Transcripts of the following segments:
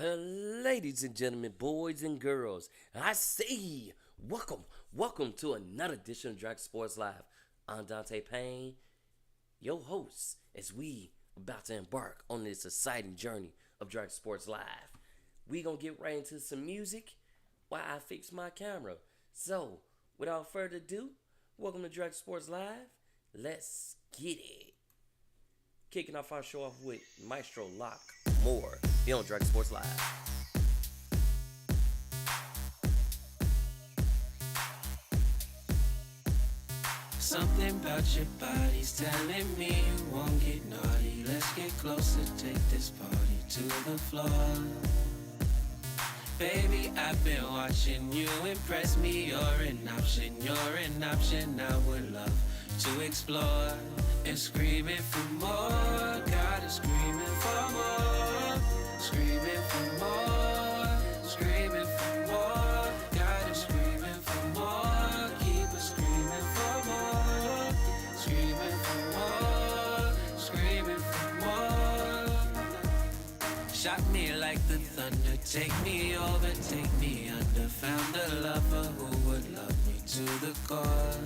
Ladies and gentlemen, boys and girls, I say welcome to another edition of Dragon Sports Live. I'm Dante Payne, your host, as we about to embark on this exciting journey of Dragon Sports Live. We gonna get right into some music while I fix my camera. So, without further ado, welcome to Dragon Sports Live. Let's get it. Kicking off our show off with Maestro Lock More here on Dragon Sports Live. Something about your body's telling me you won't get naughty. Let's get closer, take this party to the floor. Baby, I've been watching you impress me. You're an option I would love to explore. And screaming for more, gotta screaming for more. Screaming for more, screaming for more. Gotta screaming for more, keep us screaming for more. Screaming for more, screaming for more. Shock me like the thunder, take me over, take me under. Found a lover who would love me to the core.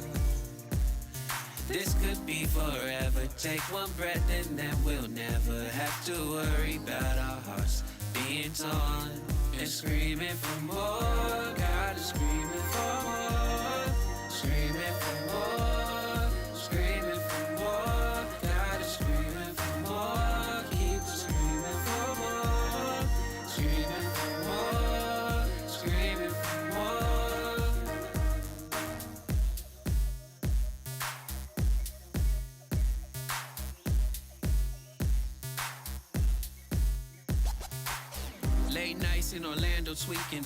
This could be forever. Take one breath and then we'll never have to worry about our hearts being torn. And screaming for more, gotta screaming for more. Screaming for more, screaming for more. Gotta screaming for more, keep screaming for more. Screaming for more, screaming for more. Late nights in Orlando tweaking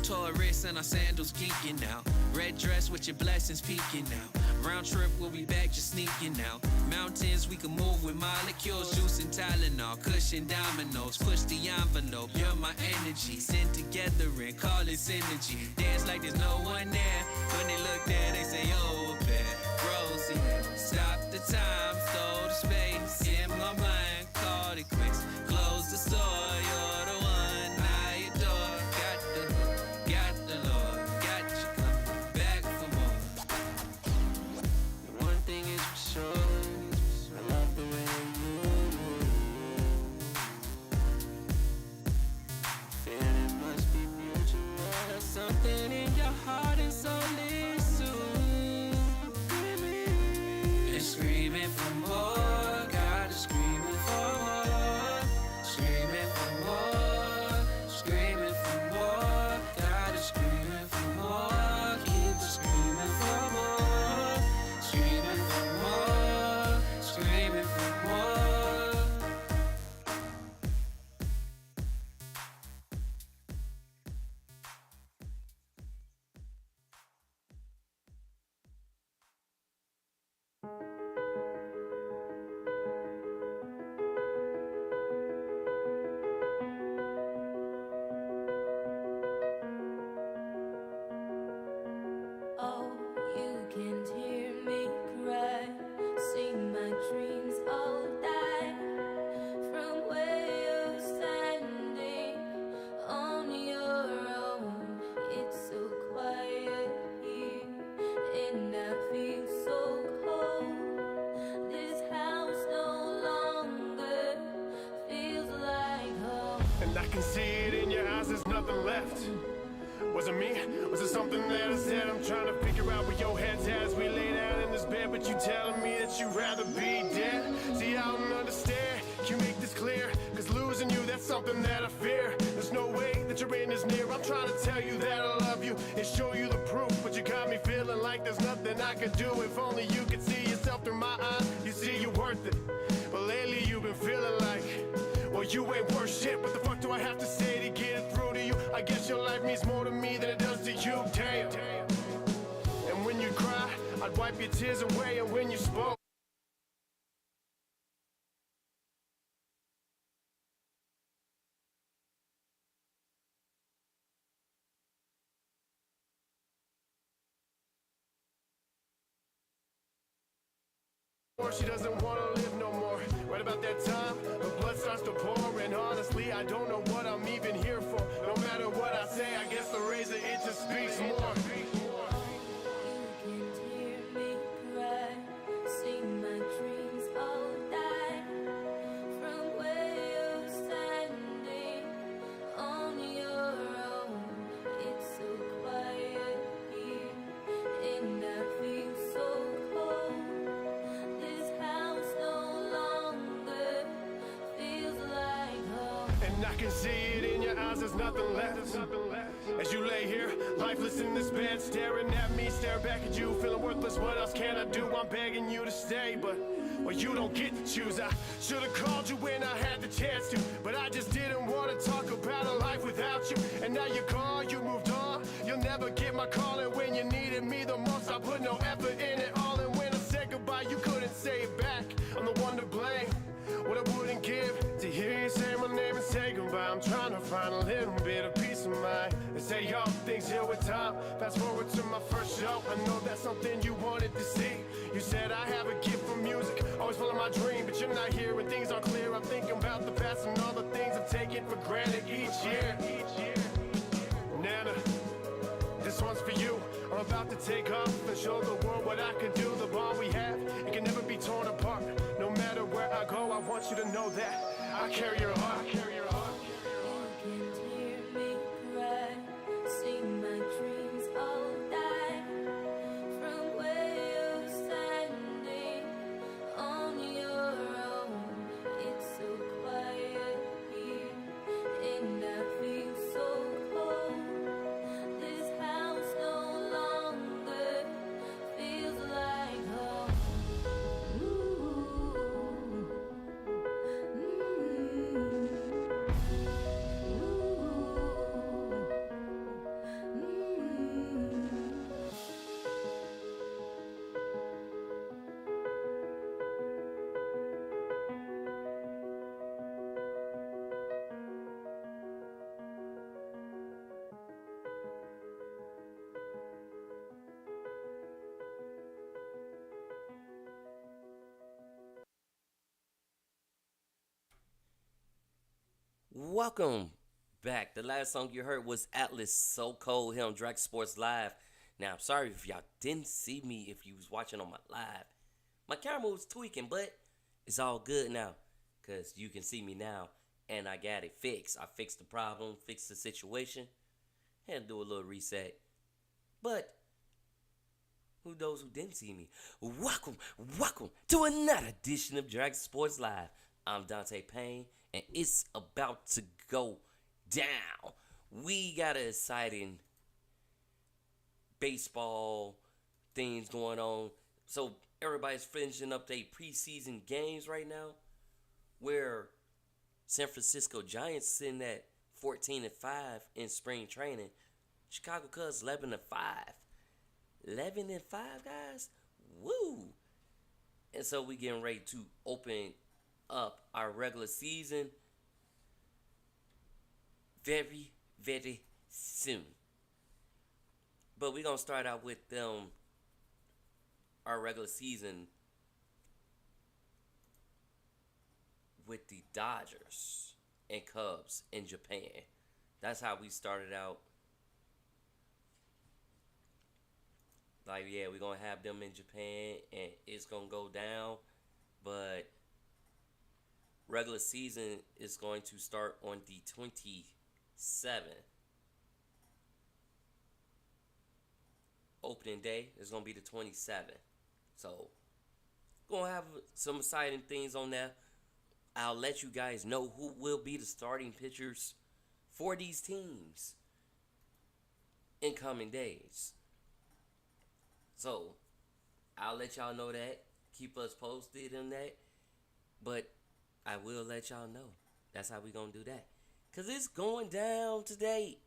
tourists and our sandals geeking out. Red dress with your blessings peeking out. Round trip, we'll be back just sneaking out. Mountains we can move with molecules. Juice and Tylenol, cushion dominoes. Push the envelope, you're my energy. Send together and call it synergy. Dance like there's no one there. When they look there, they say, oh, a pair. Rosie, stop the time, stole the space. In my mind, called it quits. Close the store, you're the one. Something in your heart and soul is soon. And screaming for more, gotta screaming for more. Screaming for more, screaming for more. Gotta screaming for more, keep screaming for more. Screaming for more, screaming for more. Was it me? Was it something that I said? I'm trying to figure out where your head's at as we lay down in this bed, but you telling me that you'd rather be dead. See, I don't understand. Can you make this clear? Cause losing you, that's something that I fear. There's no way that your end is near. I'm trying to tell you that I love you and show you the proof, but you got me feeling like there's nothing I could do. If only you could see yourself through my eyes, you see you're worth it. But lately you've been feeling like, well, you ain't worth shit. What the fuck do I have to say to get it through to you? I guess your life means more to me than it does to you, damn. And when you cry, I'd wipe your tears away. And when you spoke, She doesn't want to live no more. Right about that time, the blood starts to pour. And honestly, I don't know what I'm even here for. No matter what I say, I guess the razor, it just speaks more. I can see it in your eyes, there's nothing left. As you lay here, lifeless in this bed, staring at me, stare back at you, feeling worthless. What else can I do? I'm begging you to stay, but well, you don't get to choose. I should have called you when I had the chance to, but I just didn't want to talk about a life without you. And now you gone, you moved on. You'll never get my call, and when you needed me the most, I put no effort in it all. And when I said goodbye, you couldn't say it back. I'm the one to blame. What I wouldn't give to hear you say my name and say goodbye. I'm trying to find a little bit of peace of mind. They say, yo, things heal with time. Fast forward to my first show. I know that's something you wanted to see. You said I have a gift for music, always following my dream, but you're not here when things aren't clear. I'm thinking about the past and all the things I've taken for granted each year. Nana, this one's for you. I'm about to take off and show the world what I can do. The bond we have, it can never be torn apart. No matter where I go, I want you to know that I carry your heart. I carry your heart. Welcome back. The last song you heard was Atlas, So Cold, here on Drag Sports Live. Now, I'm sorry if y'all didn't see me if you was watching on my live. My camera was tweaking, but it's all good now because you can see me now and I got it fixed. I fixed the problem, fixed the situation, had to do a little reset. But who those who didn't see me? Welcome to another edition of Drag Sports Live. I'm Dante Payne, and it's about to go down. We got an exciting baseball things going on. So everybody's finishing up their preseason games right now, where San Francisco Giants sitting at 14-5 in spring training. Chicago Cubs 11-5. 11-5, guys. Woo! And so we getting ready to open up our regular season very, very soon. But we're going to start out with our regular season with the Dodgers and Cubs in Japan. That's how we started out. Like, yeah, we're going to have them in Japan and it's going to go down. But regular season is going to start on the 27th. Opening day is going to be the 27th. So, going to have some exciting things on there. I'll let you guys know who will be the starting pitchers for these teams in coming days. So, I'll let y'all know that. Keep us posted on that. But I will let y'all know. That's how we gonna do that. Because it's going down today.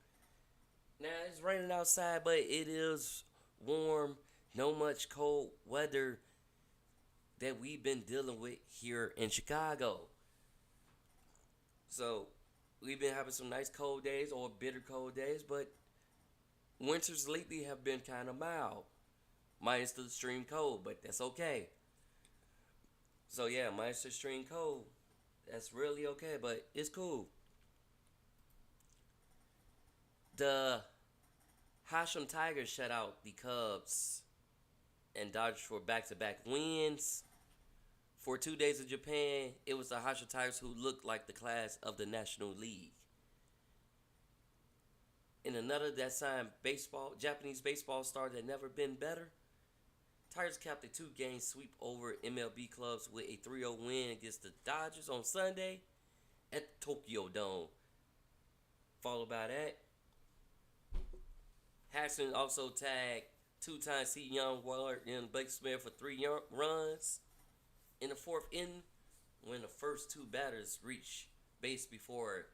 Now, it's raining outside, but it is warm. No much cold weather that we've been dealing with here in Chicago. So, we've been having some nice cold days or bitter cold days, but winters lately have been kind of mild. Minus the extreme cold, but that's okay. So yeah, minus extreme cold. That's really okay, but it's cool. The Hashem Tigers shut out the Cubs and Dodgers for back-to-back wins. For 2 days in Japan, it was the Hashem Tigers who looked like the class of the National League. In another that time Japanese baseball star that never been better, Tigers capped a 2-game sweep over MLB clubs with a 3-0 win against the Dodgers on Sunday at the Tokyo Dome. Followed by that, Harrison also tagged two-time C. Youngward and Blake Smith for 3 runs in the fourth inning when the first two batters reached base before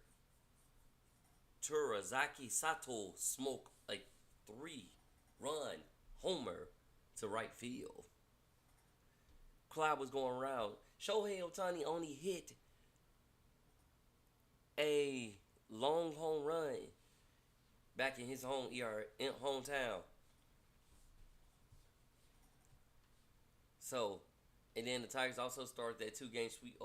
Turazaki Sato smoked a 3-run homer to right field. Cloud was going around. Shohei Ohtani only hit a long home run back in his hometown. So, and then the Tigers also started that 2-game sweep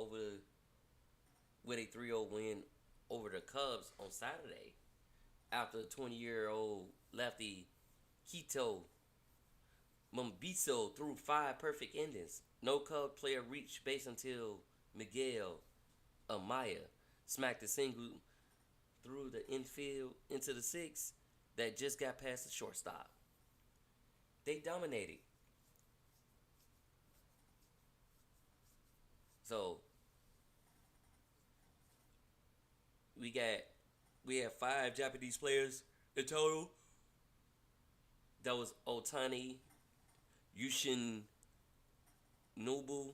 with a 3-0 win over the Cubs on Saturday after the 20-year-old lefty Hito Mumbiso threw 5 perfect innings. No Cub player reached base until Miguel Amaya smacked a single through the infield into the 6 that just got past the shortstop. They dominated. So we have 5 Japanese players in total. That was Otani, Yushin Nobu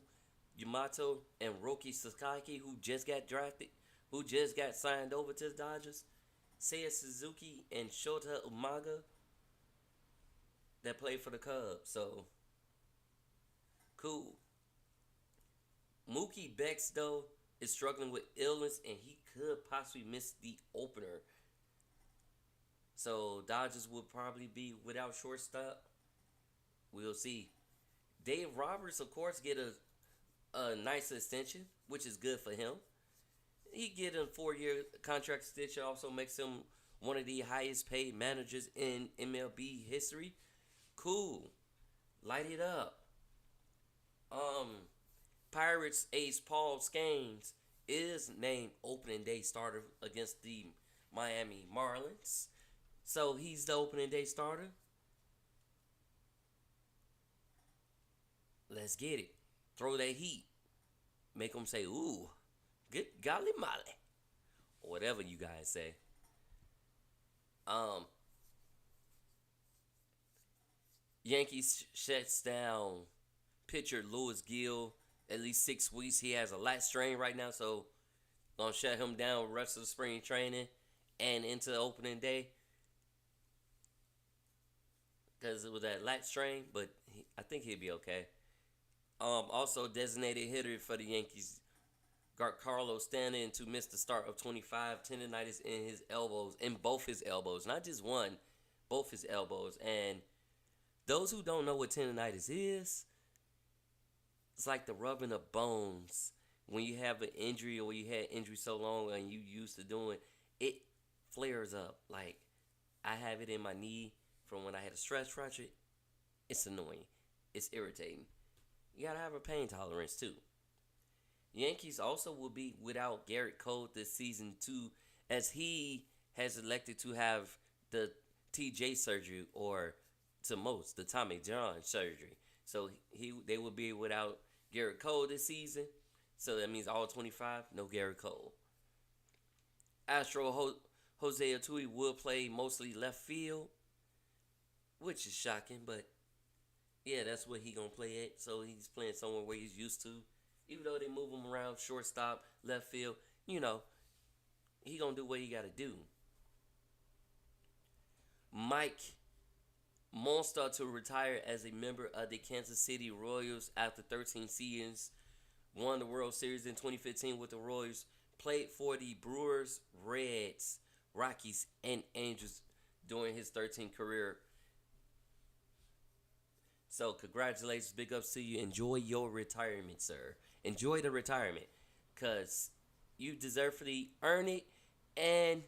Yamato, and Roki Sasaki, who just got signed over to the Dodgers. Seiya Suzuki and Shota Umaga that played for the Cubs. So cool. Mookie Betts, though, is struggling with illness, and he could possibly miss the opener. So Dodgers will probably be without shortstop. We'll see. Dave Roberts, of course, get a nice extension, which is good for him. He get a 4-year contract extension, also makes him one of the highest paid managers in MLB history. Cool. Light it up. Pirates ace Paul Scaines is named opening day starter against the Miami Marlins. So he's the opening day starter. Let's get it. Throw that heat. Make them say, ooh, good golly molly. Or whatever you guys say. Yankees shuts down pitcher Louis Gill at least 6 weeks. He has a lat strain right now, so gonna shut him down the rest of the spring training and into the opening day because it was that lat strain. But I think he'll be okay. Also designated hitter for the Yankees, Giancarlo Stanton, to miss the start of 25, tendonitis in his elbows, in both his elbows, not just one, both his elbows. And those who don't know what tendonitis is, it's like the rubbing of bones. When you have an injury or you had injury so long and you used to doing it, flares up. Like I have it in my knee from when I had a stress fracture. It's annoying. It's irritating. You gotta have a pain tolerance too. Yankees also will be without Garrett Cole this season too, as he has elected to have the TJ surgery, or to most the Tommy John surgery. So they will be without Garrett Cole this season. So that means all 25, no Garrett Cole. Astro Jose Altuve will play mostly left field, which is shocking, but yeah, that's what he gonna play at. So he's playing somewhere where he's used to. Even though they move him around shortstop, left field, he gonna do what he gotta do. Mike Monster to retire as a member of the Kansas City Royals after 13 seasons. Won the World Series in 2015 with the Royals. Played for the Brewers, Reds, Rockies, and Angels during his 13th career. So congratulations, big ups to you. Enjoy your retirement, sir. Enjoy the retirement, because you deservedly earn it, and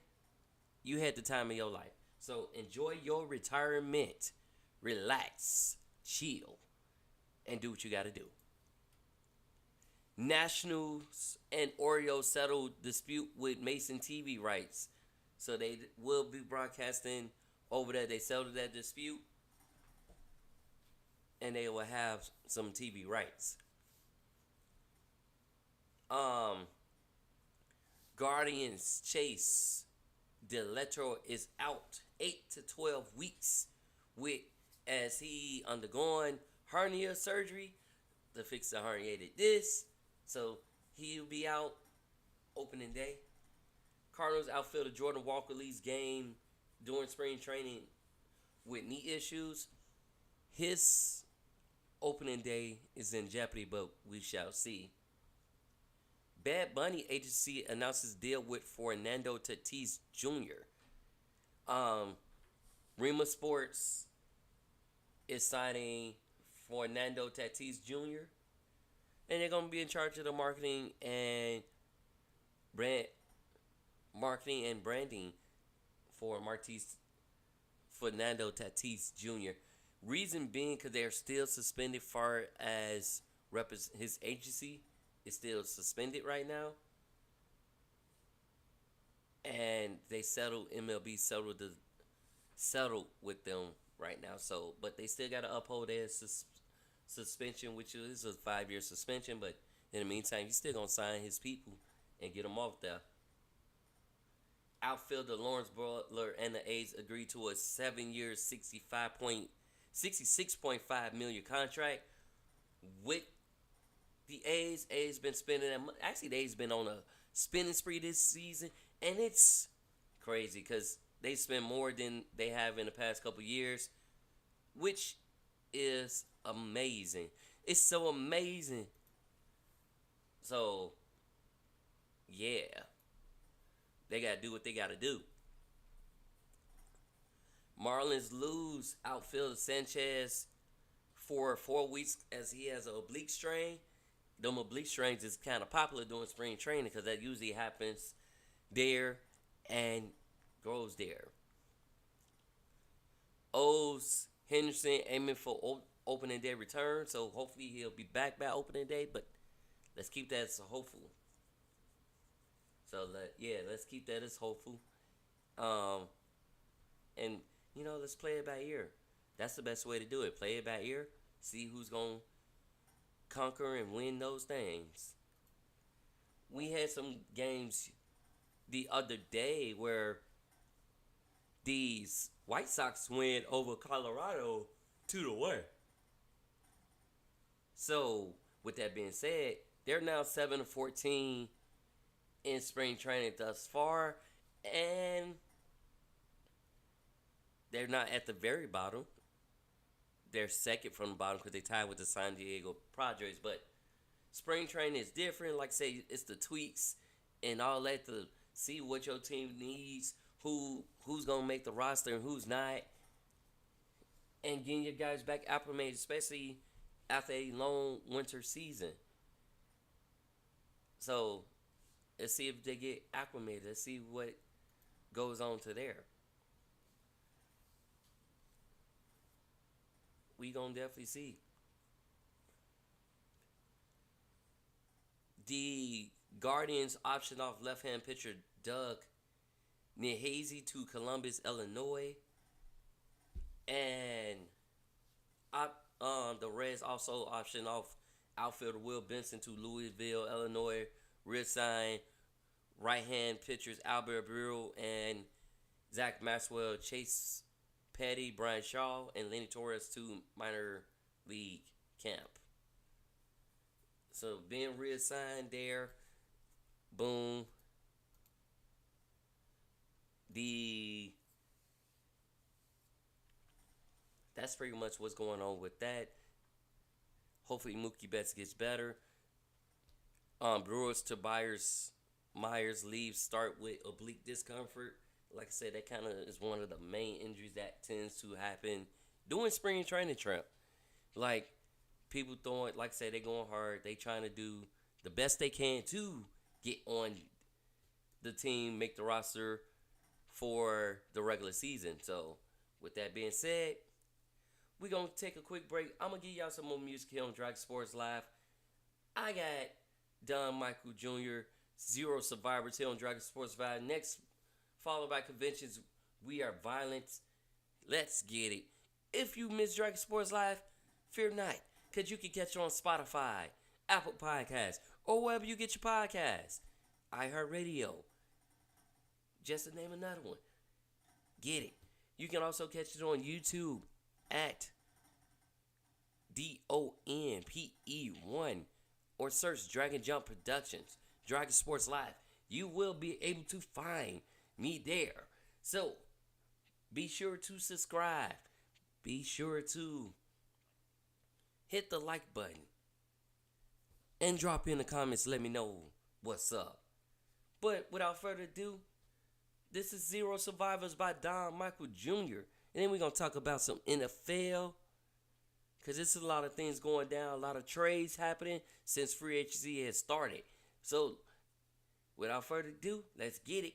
you had the time of your life. So enjoy your retirement. Relax, chill, and do what you got to do. Nationals and Oreo settled dispute with Mason TV rights. So they will be broadcasting over there. They settled that dispute, and they will have some TV rights. Guardians Chase Deletro is out 8 to 12 weeks with as he undergoing hernia surgery to fix the herniated disc. So he'll be out opening day. Cardinals outfielder Jordan Walker leads game during spring training with knee issues. His opening day is in jeopardy, but we shall see. Bad Bunny agency announces deal with Fernando Tatis Jr. Rima Sports is signing Fernando Tatis Jr. and they're gonna be in charge of the marketing and branding for Fernando Tatis Jr. Reason being because they're still suspended far as his agency is still suspended right now. And they MLB settled with them right now. So, but they still got to uphold their suspension, which is a 5-year suspension. But in the meantime, he's still going to sign his people and get them off there. Outfielder Lawrence Butler and the A's agreed to a 7-year, $66.5 million contract with the A's. A's been spending that money. Actually, the A's been on a spending spree this season, and it's crazy because they spend more than they have in the past couple years, which is amazing. It's so amazing. So, yeah. They got to do what they got to do. Marlins lose outfielder Sanchez for 4 weeks as he has an oblique strain. Them oblique strains is kind of popular during spring training because that usually happens there and grows there. O's Henderson aiming for opening day return, so hopefully he'll be back by opening day, but let's keep that as hopeful. So, let's keep that as hopeful. And, let's play it by ear. That's the best way to do it. Play it by ear. See who's going to conquer and win those things. We had some games the other day where these White Sox win over Colorado 2-1. So, with that being said, they're now 7-14 in spring training thus far, and they're not at the very bottom. They're second from the bottom because they tied with the San Diego Padres. But spring training is different. Like I say, it's the tweaks and all that to see what your team needs, who's gonna make the roster and who's not, and getting your guys back acclimated, especially after a long winter season. So let's see if they get acclimated. Let's see what goes on to there. We gonna definitely see. The Guardians optioned off left-hand pitcher Doug Nehazy to Columbus, Illinois, and the Reds also optioned off outfielder Will Benson to Louisville, Illinois. Reassigned right-hand pitchers Albert Burrell and Zach Maxwell, Chase Petty, Brian Shaw, and Lenny Torres to minor league camp. So being reassigned there, boom. That's pretty much what's going on with that. Hopefully Mookie Betts gets better. Brewers to Myers leaves start with oblique discomfort. Like I said, that kind of is one of the main injuries that tends to happen during spring training trap. Like, people throwing, like I said, they going hard. They trying to do the best they can to get on the team, make the roster for the regular season. So, with that being said, we're going to take a quick break. I'm going to give y'all some more music here on Dragon Sports Live. I got Don Michael Jr., Zero Survivors here on Dragon Sports Live. Next, followed by Conventions, We Are Violence. Let's get it. If you miss Dragon Sports Live, fear not, because you can catch it on Spotify, Apple Podcasts, or wherever you get your podcasts. iHeartRadio. Just to name another one. Get it. You can also catch it on YouTube at DONPE1 or search Dragon Jump Productions, Dragon Sports Live. You will be able to find me there. So, be sure to subscribe. Be sure to hit the like button. And drop in the comments, let me know what's up. But without further ado, this is Zero Survivors by Don Michael Jr. And then we're going to talk about some NFL. Because there's a lot of things going down, a lot of trades happening since free agency has started. So, without further ado, let's get it.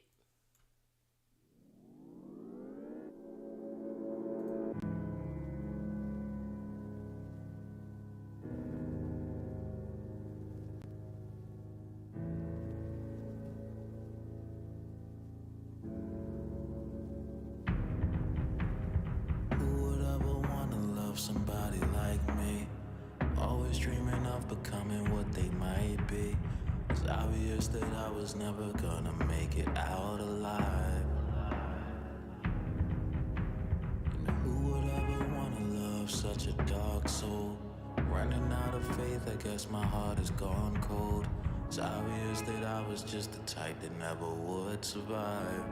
Somebody like me, always dreaming of becoming what they might be. It's obvious that I was never gonna make it out alive. And who would ever wanna love such a dark soul? Running out of faith, I guess my heart is gone cold. It's obvious that I was just the type that never would survive.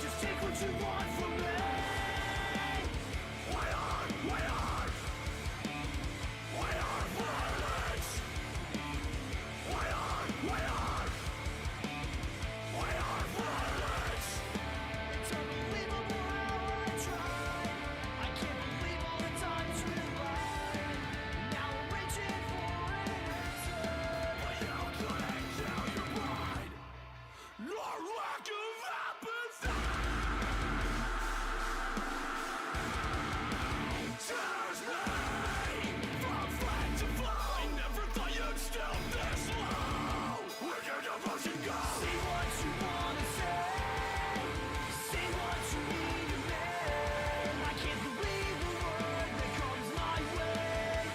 Just take what you want from me. Why spark of opposite. Tears me from flame to flow. I never thought you'd stoop this low. Where did your motion go? Say what you wanna say. Say what you need to say. I can't believe the word that comes my way.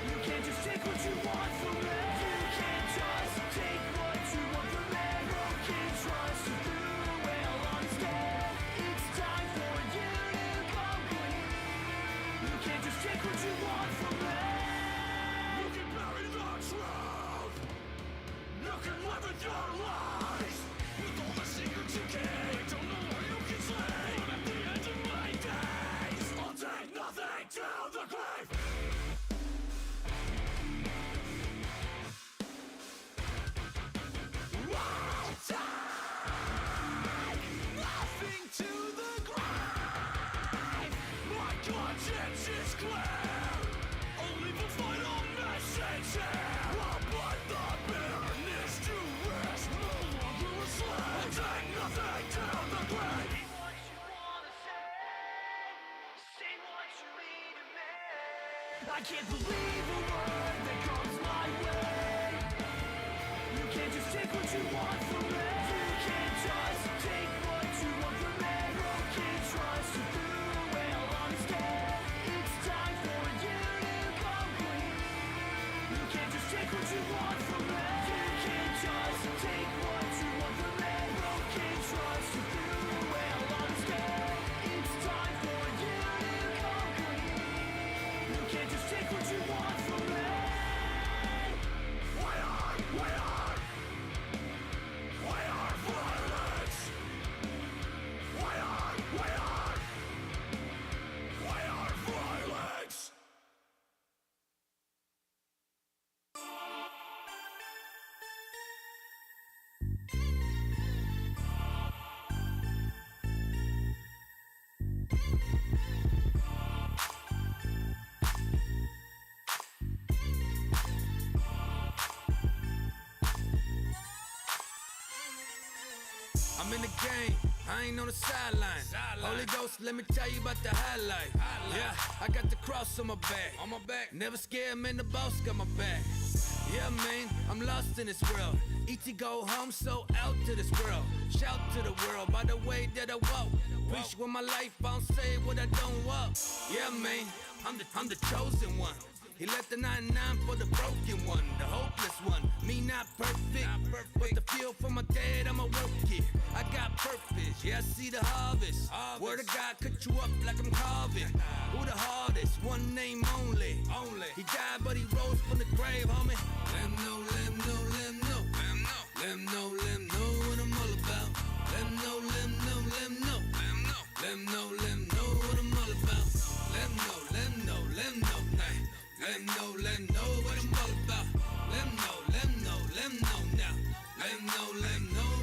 You can't just take what you want from me. You can't just take what you want from me. Broken trust you threw away all instead. It's time for you to come clean. You can't just take what you want from me. You can bury the truth. You can live with your lies. With all the secrets you keep, I don't know where you can sleep. But at the end of my days, I'll take nothing to the grave. I'll take nothing to the grave. My conscience is clear. Only the final message here. I'll put the bitterness to rest. No longer a slave. I'll take nothing to the grave. Say what you wanna say. Say what you need to me. I can't believe a word that comes my way. You can't just take what you want from me. You can't just take what you want from me. Broken trust you threw away all instead. It's time for you to come clean. You can't just take what you want from me. You can't just take what you want from me. Broken trust you threw away all instead. It's time for you to come clean. You can't just take what you want from me. Why are violence? Why are violence? I'm in the game, I ain't on the sideline. Holy Ghost, let me tell you about the highlight. Yeah, I got the cross on my back. Never scared, man, the boss got my back. Yeah, man, I'm lost in this world. E.T. go home, so out to this world. Shout to the world by the way that I walk. Preach with my life, I don't say what I don't walk. Yeah, man, I'm the chosen one. He left the 99 for the broken one, the hopeless one. Me not perfect, but the feel for my dad, I'ma work it. I got purpose, yeah, I see the harvest. Word of God cut you up like I'm carving. Who the hardest? One name only. He died, but he rose from the grave, homie. Let him know, let him know, let him know. Let him know, let him know what I'm all about. Let him know, let him know, let him know. Let him know, let him know what I'm all about. Let him know, let him know, let him know. Let him know what I'm all about. Let him know, let him know, let him know now. Let him know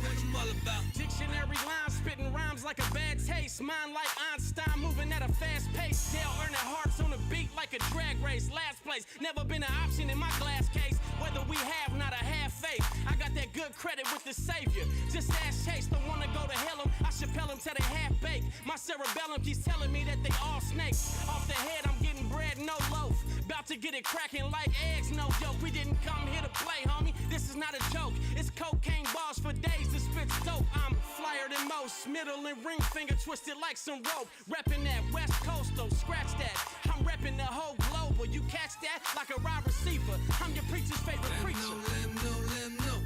what I'm all about. Dictionary lines, spitting rhymes like a bad taste. Mine like Einstein, moving at a fast pace. Dale earning hearts on the beat like a drag race. Last place, never been an option in my glass case. Whether we have not a half faith, I got that good credit with the Savior. Just ask Chase, don't wanna go to hell 'em. I should pell 'em till they half baked. My cerebellum keeps telling me that they all snakes. Off the head, I'm getting bread, no loaf. About to get it cracking like eggs, no joke. We didn't come here to play, homie. This is not a joke. It's cocaine balls for days to spit dope. I'm flyer than most, middle and ring finger twisted like some rope. Reppin' that West Coast, though, scratch that. I'm reppin' the whole global. You catch that like a wide receiver. I'm your preacher's favorite preacher. Let him know, let him know.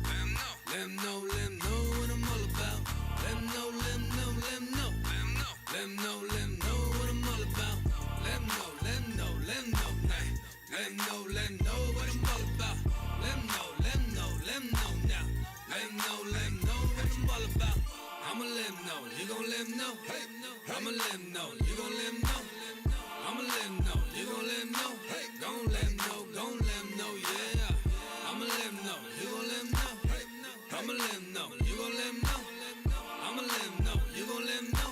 Let him know, let him know what I'm all about. Let him know, let him know, let him know. Let him know, let him know what I'm all about. Let him know, let him know, let him know. Let him know, let him know what I'm all about. Let him know, let him know, let him know now. Let him know what I'm all about. I'ma let him know, you gon' let him know. I'ma let him know, you gon' let him know. I'ma let him know, you gon' let him know. Gon' let him know, gon' let him know, yeah. I'ma let him know, you gon' let him know. I'ma let him know, you gon' let him know. I'ma let him know, you gon' let him know.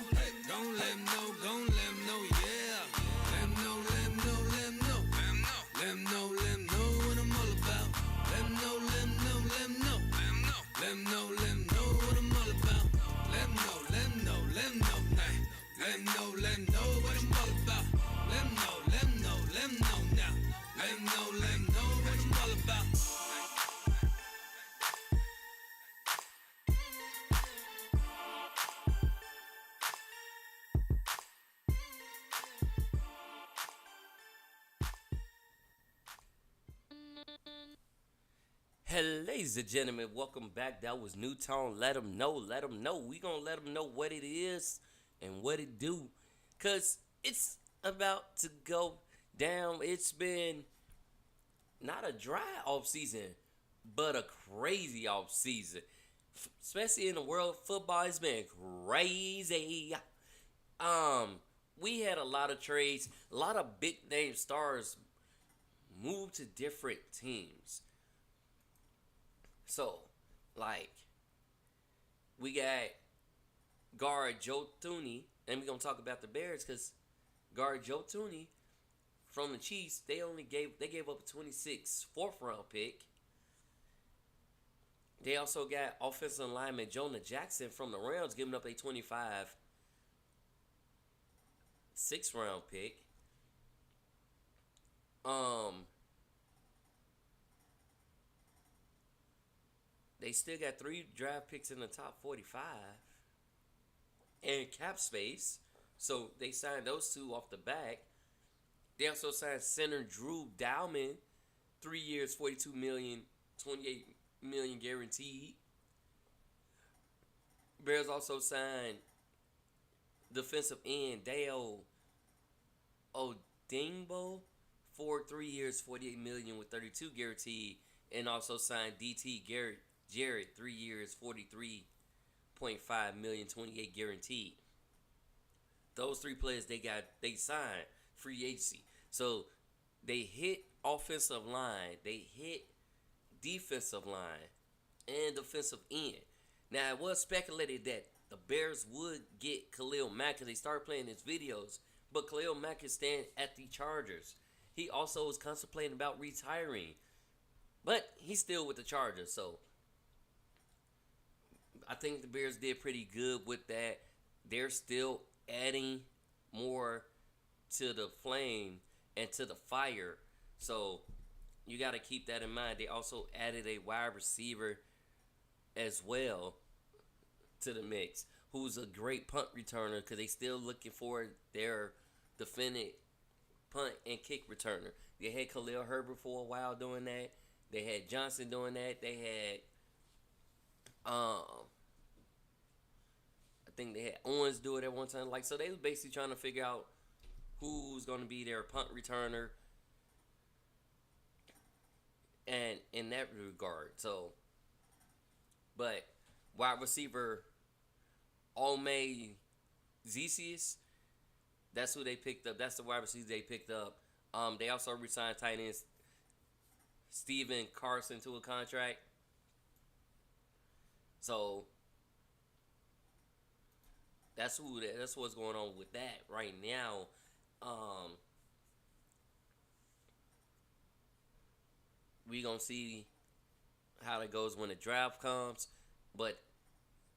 Gon' let him know, gon' let him know, yeah. Let him know, let him know, let him know. Let him know, let him know what I'm all about. Let him know, let him know, let him know. Let him know, let him know what I'm all about. Let 'em know what I'm all about. Let 'em know now. Let 'em know what I'm all about. Hello, ladies and gentlemen, welcome back. That was New Tone. Let them know. We gonna let them know what it is and what it do, cause it's about to go down. It's been not a dry off season, but a crazy off season, especially in the world of football. It's been crazy. We had a lot of trades, a lot of big name stars moved to different teams. So, like, we got guard Joe Thuney, and we're gonna talk about the Bears because guard Joe Thuney from the Chiefs, they gave up a 26 4th-round pick. They also got offensive lineman Jonah Jackson from the Rams giving up a 25 6th-round pick. They still got 3 draft picks in the top 45 and cap space. So they signed those 2 off the back. They also signed center Drew Dowman, 3 years, $42 million, $28 million guaranteed. Bears also signed defensive end Dale Odingbo for 3 years, $48 million with $32 guaranteed, and also signed DT Jarrett, 3 years, $43.5 million, $28 guaranteed. Those 3 players they signed free agency. So they hit offensive line, they hit defensive line, and defensive end. Now it was speculated that the Bears would get Khalil Mack because they started playing his videos, but Khalil Mack is staying at the Chargers. He also is contemplating about retiring, but he's still with the Chargers. So I think the Bears did pretty good with that. They're still adding more to the flame and to the fire. So you got to keep that in mind. They also added a wide receiver as well to the mix, who's a great punt returner because they still looking for their defended punt and kick returner. They had Khalil Herbert for a while doing that. They had Johnson doing that. They had I think they had Owens do it at one time. So they was basically trying to figure out who's going to be their punt returner, and in that regard. So, but wide receiver Ome Zesius, that's who they picked up. That's the wide receiver they picked up. They also re-signed tight end Steven Carson to a contract. So that's what's going on with that right now. We gonna see how it goes when the draft comes, but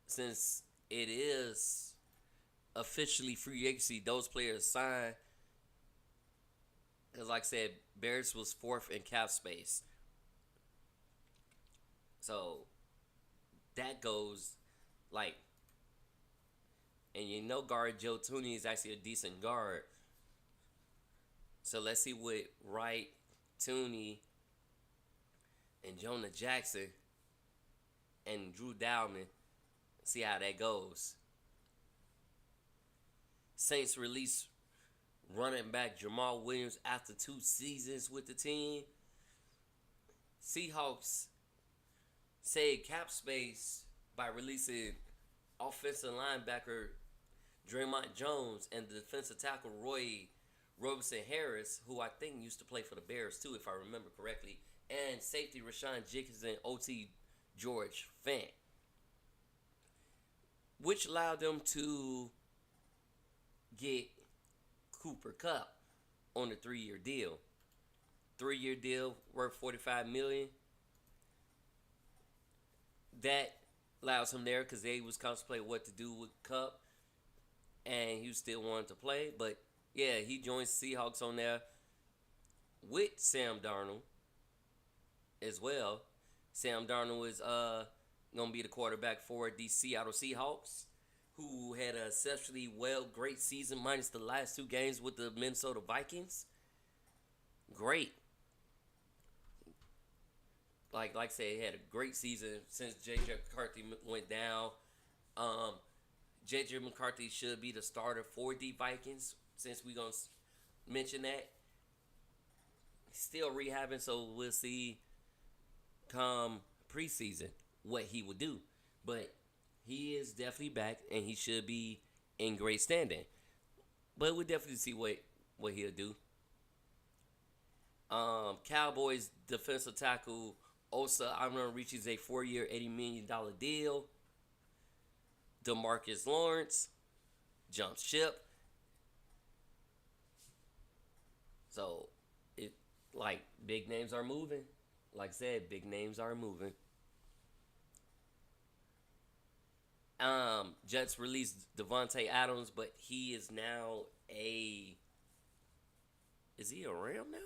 since it is officially free agency, those players sign. Because like I said, Bears was 4th in cap space, so that goes like. And you know guard Joe Thuney is actually a decent guard. So let's see what Wright, Thuney, and Jonah Jackson, and Drew Dowman, see how that goes. Saints release running back Jamal Williams after 2 seasons with the team. Seahawks save cap space by releasing offensive linebacker Draymond Jones and the defensive tackle Roy Robertson Harris, who I think used to play for the Bears too, if I remember correctly, and safety Rashawn Jenkins and OT George Fant, which allowed them to get Cooper Kupp on a 3-year deal. 3-year deal worth $45 million. That allows him there because they was contemplating what to do with Kupp. and he still wanted to play. But yeah, he joins Seahawks on there with Sam Darnold as well. Sam Darnold is gonna be the quarterback for the Seattle Seahawks, who had a exceptionally great season minus the last 2 games with the Minnesota Vikings. Great. Like I said, he had a great season since J.J. McCarthy went down. J.J. McCarthy should be the starter for the Vikings, since we're going to mention that. He's still rehabbing, so we'll see come preseason what he would do. But he is definitely back, and he should be in great standing. But we'll definitely see what he'll do. Cowboys defensive tackle Osa Amon reaches a 4-year, $80 million deal. DeMarcus Lawrence jumps ship. So, big names are moving. Like I said, big names are moving. Jets released Devontae Adams, but he is now is he a Ram now?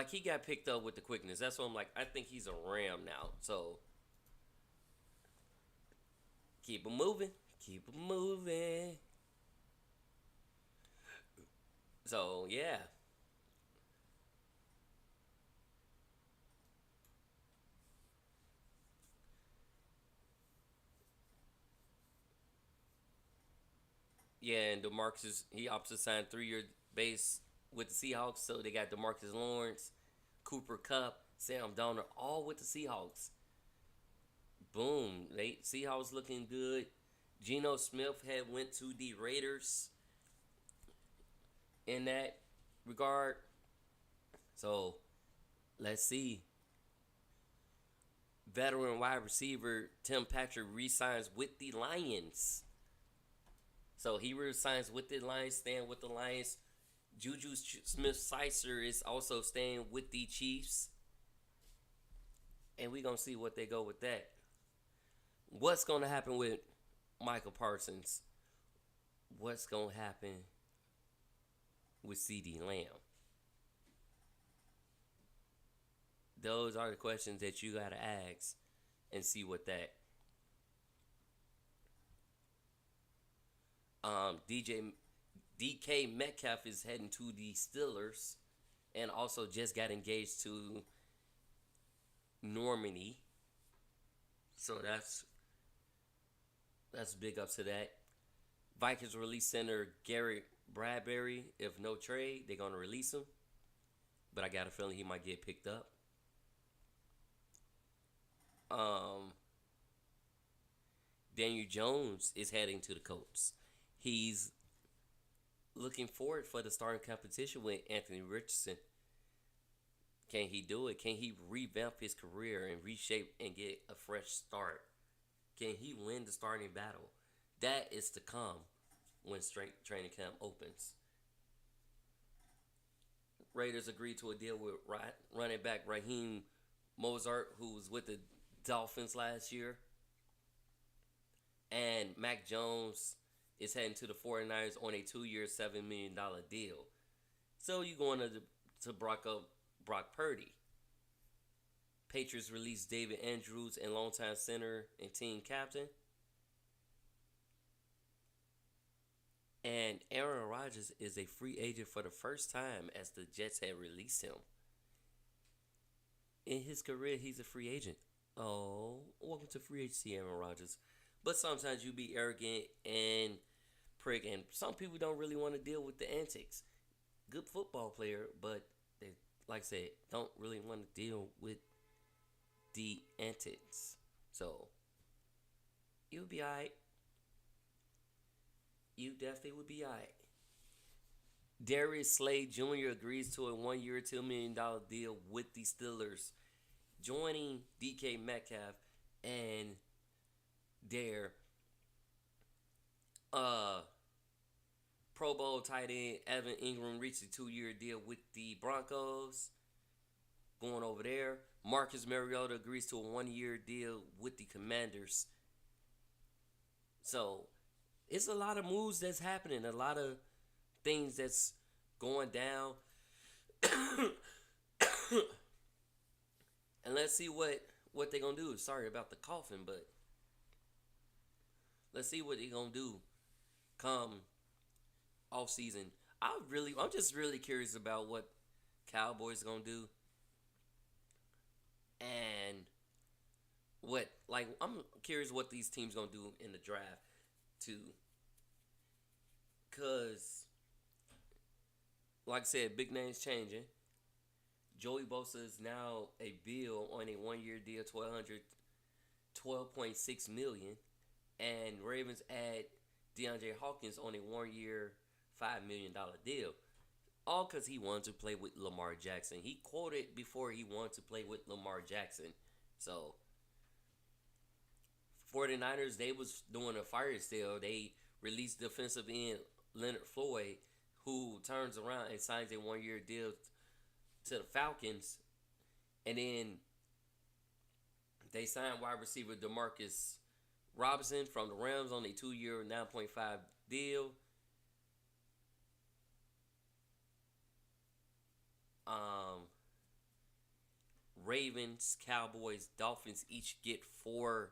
He got picked up with the quickness. That's what I'm like. I think he's a Ram now. So, keep him moving. Keep him moving. So, yeah. Yeah, and DeMarcus, he opts to sign 3-year base with the Seahawks. So they got DeMarcus Lawrence, Cooper Kupp, Sam Darnold, all with the Seahawks. Boom. Seahawks looking good. Geno Smith had went to the Raiders in that regard. So, let's see. Veteran wide receiver Tim Patrick re-signs with the Lions. So, he re-signs with the Lions, staying with the Lions. Juju Smith-Schuster is also staying with the Chiefs. And we're going to see what they go with that. What's going to happen with Michael Parsons? What's going to happen with CeeDee Lamb? Those are the questions that you got to ask and see what that. DK Metcalf is heading to the Steelers and also just got engaged to Normandy. So that's big ups to that. Vikings release center Garrett Bradbury. If no trade, they're going to release him. But I got a feeling he might get picked up. Daniel Jones is heading to the Colts. He's looking forward for the starting competition with Anthony Richardson. Can he do it? Can he revamp his career and reshape and get a fresh start? Can he win the starting battle? That is to come when straight training camp opens. Raiders agreed to a deal with running back Raheem Mostert, who was with the Dolphins last year. And Mac Jones is heading to the 49ers on a 2-year, $7 million deal. So you're going to Brock Purdy. Patriots released David Andrews and longtime center and team captain. And Aaron Rodgers is a free agent for the first time as the Jets had released him. In his career, he's a free agent. Oh, welcome to free agency, Aaron Rodgers. But sometimes you be arrogant and prick, and some people don't really want to deal with the antics. Good football player, but they, like I said, don't really want to deal with the antics. So, you'll be alright. You definitely would be alright. Darius Slade Jr. agrees to a 1-year, $2 million deal with the Steelers, joining DK Metcalf and their Pro Bowl tight end Evan Ingram reached a 2-year deal with the Broncos. Going over there, Marcus Mariota agrees to a 1-year deal with the Commanders. So, it's a lot of moves that's happening, a lot of things that's going down. And let's see what they're gonna do. Sorry about the coughing, but let's see what they're gonna do come off season. I'm just really curious about what Cowboys gonna do, and I'm curious what these teams gonna do in the draft too, cause like I said, big names changing. Joey Bosa is now a bill on a 1-year deal, $12.6 million, and Ravens add DeAndre Hopkins on a 1-year, $5 million deal. All because he wanted to play with Lamar Jackson. He quoted before he wanted to play with Lamar Jackson. So, 49ers, they was doing a fire sale. They released defensive end Leonard Floyd, who turns around and signs a 1-year deal to the Falcons. And then they signed wide receiver DeMarcus Robinson from the Rams on a 2-year, $9.5 deal. Ravens, Cowboys, Dolphins each get 4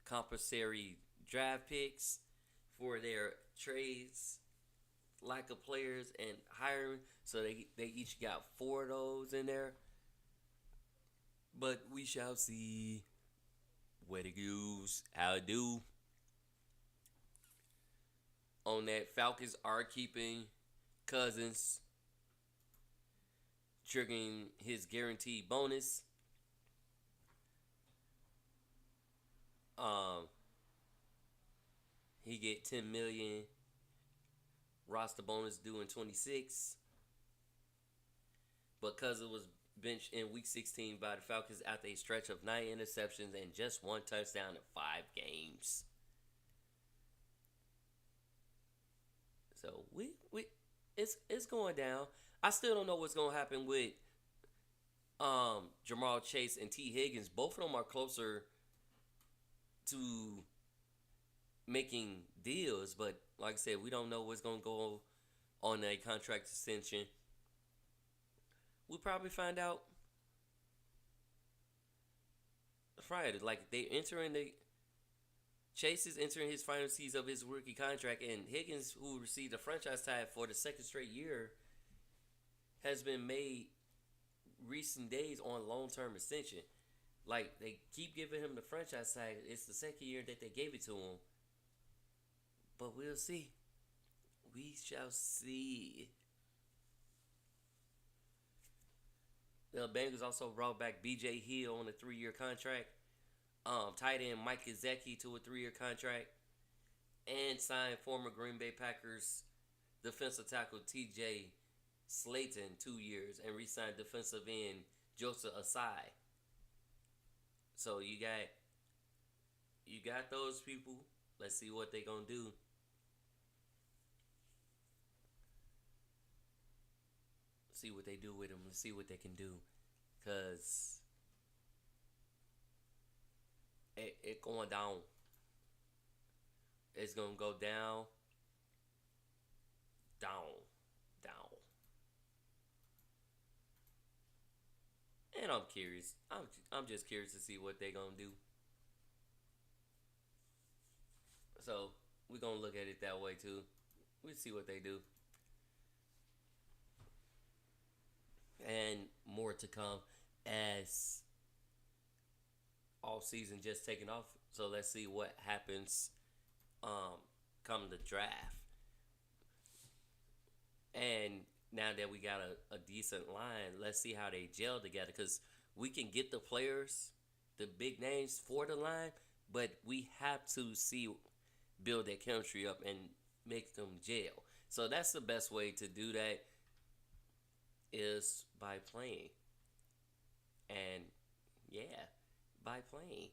compulsory draft picks for their trades, lack of players, and hiring. So they each got 4 of those in there. But we shall see what it goes, how it do. On that, Falcons are keeping Cousins, triggering his guaranteed bonus. He get $10 million roster bonus due in 26. But Cousins was benched in week 16 by the Falcons after a stretch of 9 interceptions and just 1 touchdown in 5 games. So it's going down. I still don't know what's going to happen with Jamal Chase and T. Higgins. Both of them are closer to making deals, but like I said, we don't know what's going to go on a contract extension. We'll probably find out Friday. Like, Chase is entering his final season of his rookie contract, and Higgins, who received a franchise tag for the 2nd straight year, has been made recent days on long-term extension. Like, they keep giving him the franchise tag. It's the 2nd year that they gave it to him. But we'll see. We shall see. The Bengals also brought back B.J. Hill on a 3-year contract. Tight end Mike Gesicki to a 3-year contract. And signed former Green Bay Packers defensive tackle T.J. Slayton 2 years. And re-signed defensive end Joseph Asai. So you got those people. Let's see what they gonna do. See what they do with them. Let's see what they can do. Because it going down. It's going to go down. Down. And I'm curious. I'm just curious to see what they going to do. So we're going to look at it that way too. We'll see what they do. And more to come as all season just taking off. So let's see what happens come the draft. And now that we got a decent line, let's see how they gel together. Because we can get the players, the big names for the line, but we have to build that chemistry up and make them gel. So that's the best way to do that, is by playing. And yeah, by playing.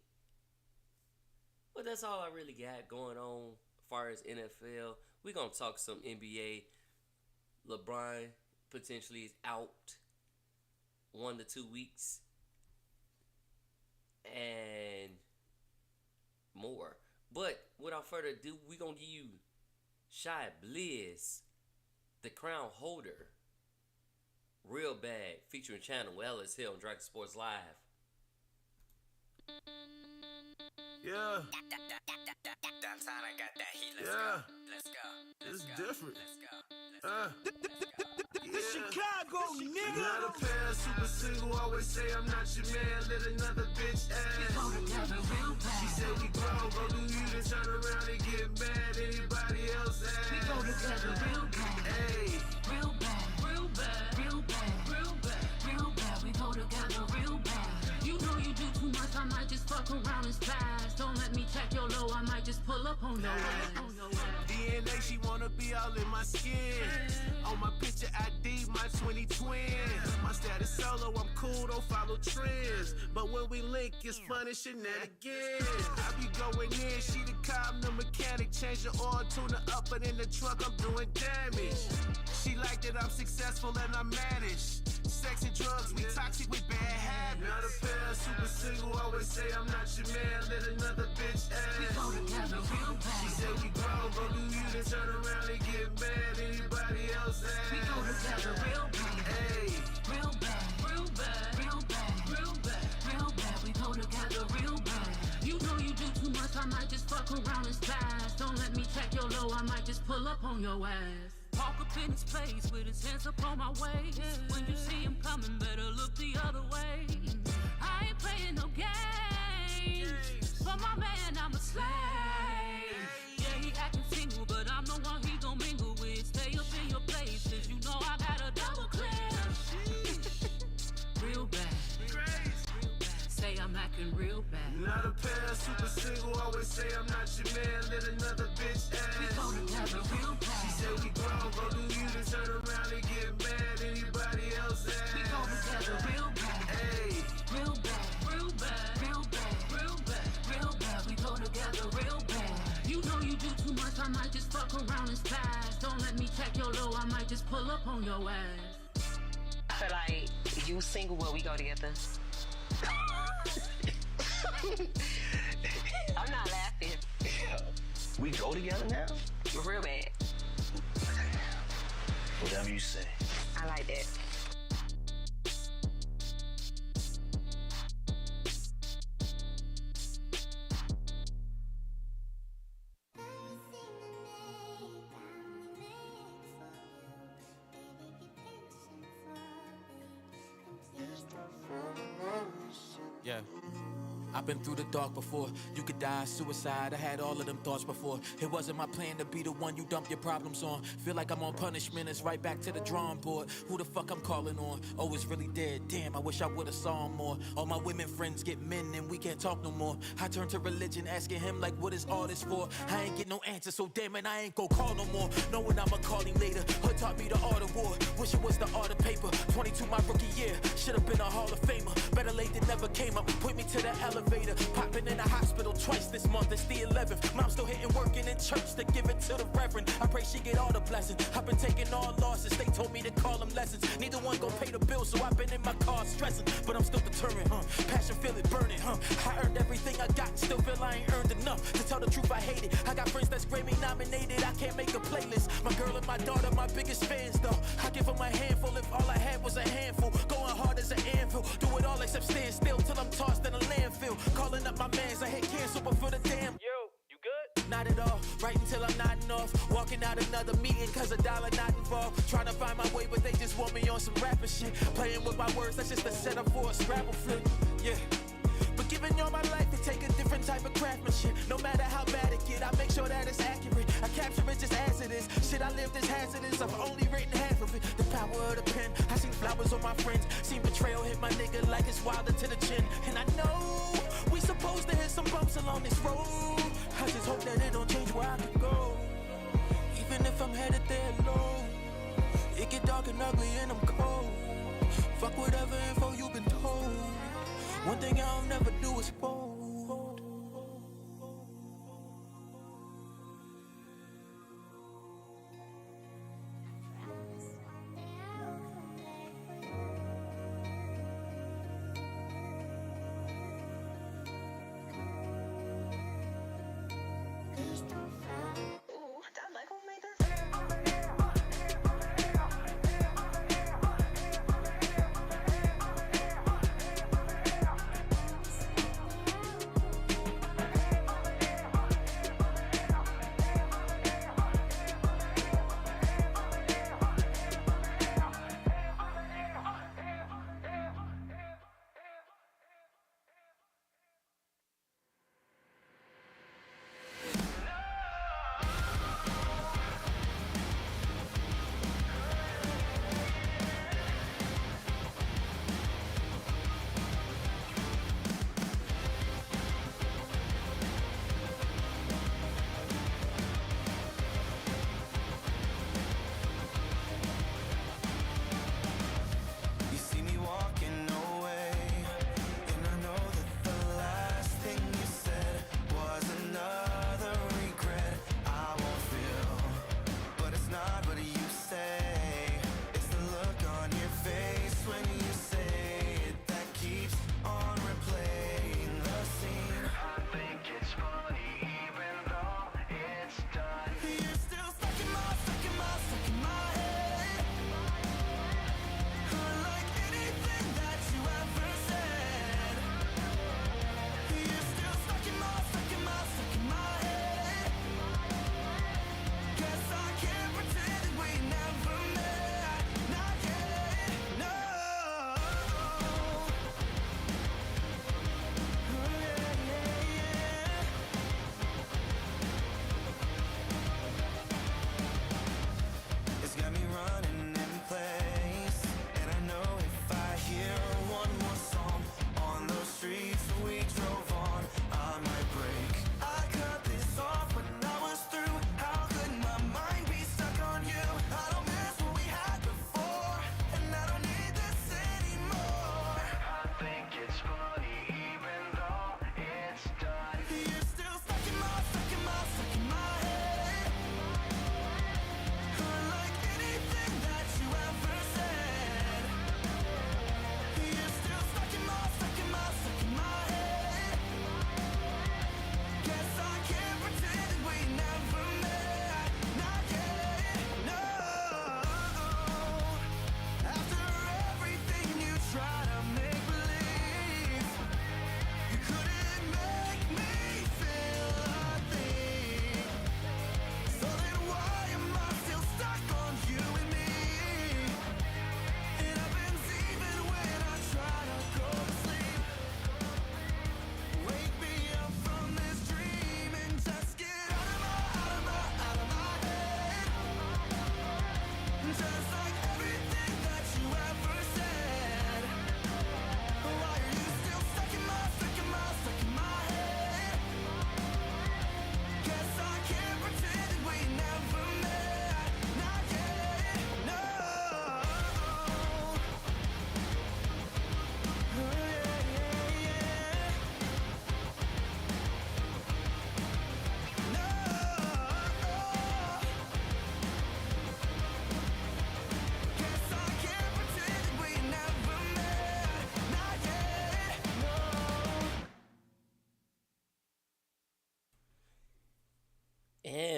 But that's all I really got going on as far as NFL. We're going to talk some NBA. LeBron potentially is out 1 to 2 weeks. And more. But without further ado, we're going to give you Shy Bliss, the crown holder, Real Bad, featuring Channel Ellis Hill on Dragon Sports Live. Yeah. Downtown, I got that heat. Let's go. It's different. Chicago, nigga. Not a pair, super single, always say I'm not your man. Let another bitch ass. She said we grown, go do you, then turn around and get mad. Anybody else ass. We go together real bad. Hey. Real bad. Real bad. Real bad. Real bad. Real bad. We go together real bad. You know you do too much, I might just fuck around and spaz. Don't let me check your low, I might just pull up on your ass. DNA, she wanna be all in my skin. On my picture ID, my 20 twin. My status solo, I'm cool, don't follow trends. But when we link, it's fun and shenanigans. I be going in, she the cop, the mechanic. Change the oil, tune her up, but in the truck, I'm doing damage. She like that I'm successful and I'm managed. Sex and drugs, we toxic with bad habits. Not a pair, super single, always say I'm not your man. Let another bitch ass. We go together real bad. She said we grown, go do you, then turn around and get mad. Anybody else ass. We go together real bad. Hey. Real bad. Real bad. Real bad. Real bad. Real bad. We go together real bad. You know you do too much, I might just fuck around and spaz. Don't let me check your low, I might just pull up on your ass. Walk up in his face with his hands up on my waist. When you see him coming, better look the other way. I ain't playing no games. For my man, I'm a slave. Yeah, he acting single, but I'm the one he gon' mingle with. Stay up in your place, cause you know I got a double clear. Real bad. Say I'm acting real bad. Not a pair, super single, always say I'm not your man. Let another bitch ass. We go together real bad. She said we grown, go do you, then turn around and get mad. Anybody else ass. We go together real bad. Hey. Real bad. Real bad. Real bad. Real bad. Real bad. We go together real bad. You know you do too much, I might just fuck around and spaz. Don't let me check your low, I might just pull up on your ass. I feel like you single, well, we go together. I'm not laughing. We go together now? Real bad. Whatever you say. I like that. Yeah. I've been through the dark before. You could die, suicide. I had all of them thoughts before. It wasn't my plan to be the one you dump your problems on. Feel like I'm on punishment, it's right back to the drawing board. Who the fuck I'm calling on? Oh, it's really dead. Damn, I wish I would've saw him more. All my women friends get men and we can't talk no more. I turn to religion, asking him like, what is all this for? I ain't get no answer, so damn it, I ain't gon' call no more. Knowing I'ma call him later. Hood taught me the art of war. Wish it was the art of paper. 22 my rookie year. Should've been a Hall of Famer. Better late than never came up. Point me to the elevator. Popping in the hospital twice this month, it's the 11th. Mom still hitting working in church to give it to the reverend. I pray she get all the blessings. I've been taking all losses, they told me to call them lessons. Neither one gon' pay the bill, so I've been in my car stressing. But I'm still determined, passion feel it burning, I earned everything I got, still feel I ain't earned enough. To tell the truth, I hate it. I got friends that's Grammy nominated, I can't make a playlist. My girl and my daughter, my biggest fans though. I give them a handful if all I had was a handful. Going hard as an anvil, do it all except stand still till I'm tossed in a landfill. Calling up my mans, I hit cancel before the damn. Yo, you good? Not at all, right until I'm nodding off. Walking out another meeting cause a dollar not involved. Trying to find my way but they just want me on some rapper shit. Playing with my words, that's just a setup for a Scrabble flip. Yeah. But giving all my life to take a different type of craftsmanship. No matter how bad it get, I make sure that it's accurate. I capture it just as it is. Shit I lived is hazardous, I've only written half of it. The power of the pen, I seen flowers on my friends. Seen betrayal hit my nigga like it's wilder to the chin. And I know we supposed to hit some bumps along this road. I just hope that it don't change where I can go. Even if I'm headed there low, it get dark and ugly and I'm cold. Fuck whatever info you've been told. One thing I'll never do is fold.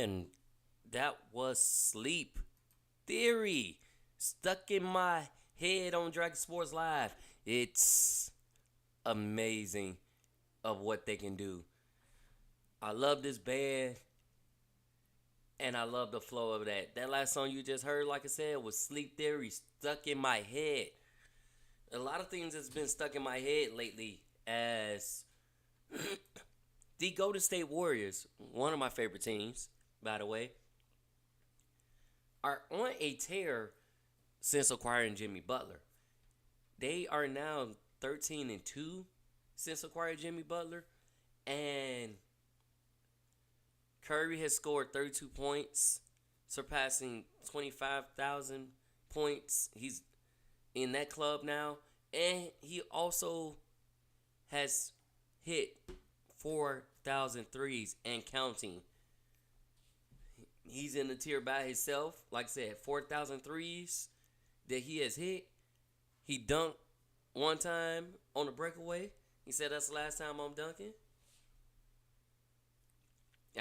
And that was Sleep Theory. Stuck in my head on Dragon Sports Live. It's amazing of what they can do. I love this band. And I love the flow of that. That last song you just heard, like I said, was Sleep Theory, Stuck in My Head. A lot of things that's been stuck in my head lately as the Golden State Warriors, one of my favorite teams, by the way, are on a tear since acquiring Jimmy Butler. They are now 13-2 since acquiring Jimmy Butler. And Curry has scored 32 points, surpassing 25,000 points. He's in that club now. And he also has hit 4,000 threes and counting. He's in the tier by himself. Like I said, 4,000 threes that he has hit. He dunked one time on a breakaway. He said, that's the last time I'm dunking.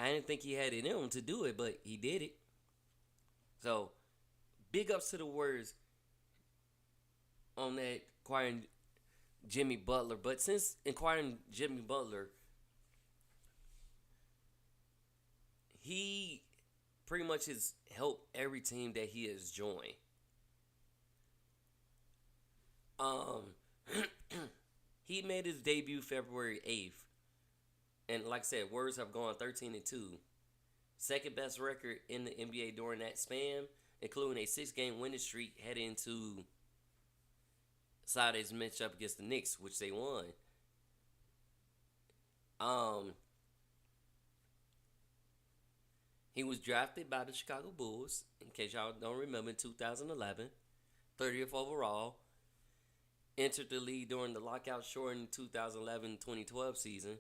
I didn't think he had it in him to do it, but he did it. So, big ups to the Warriors on that acquiring Jimmy Butler. But since acquiring Jimmy Butler, he pretty much has helped every team that he has joined. He made his debut February 8th. And like I said, Warriors have gone 13-2. Second best record in the NBA during that span, including a 6-game winning streak heading into Saturday's matchup against the Knicks, which they won. He was drafted by the Chicago Bulls, in case y'all don't remember, in 2011. 30th overall. Entered the league during the lockout-shortened 2011-2012 season.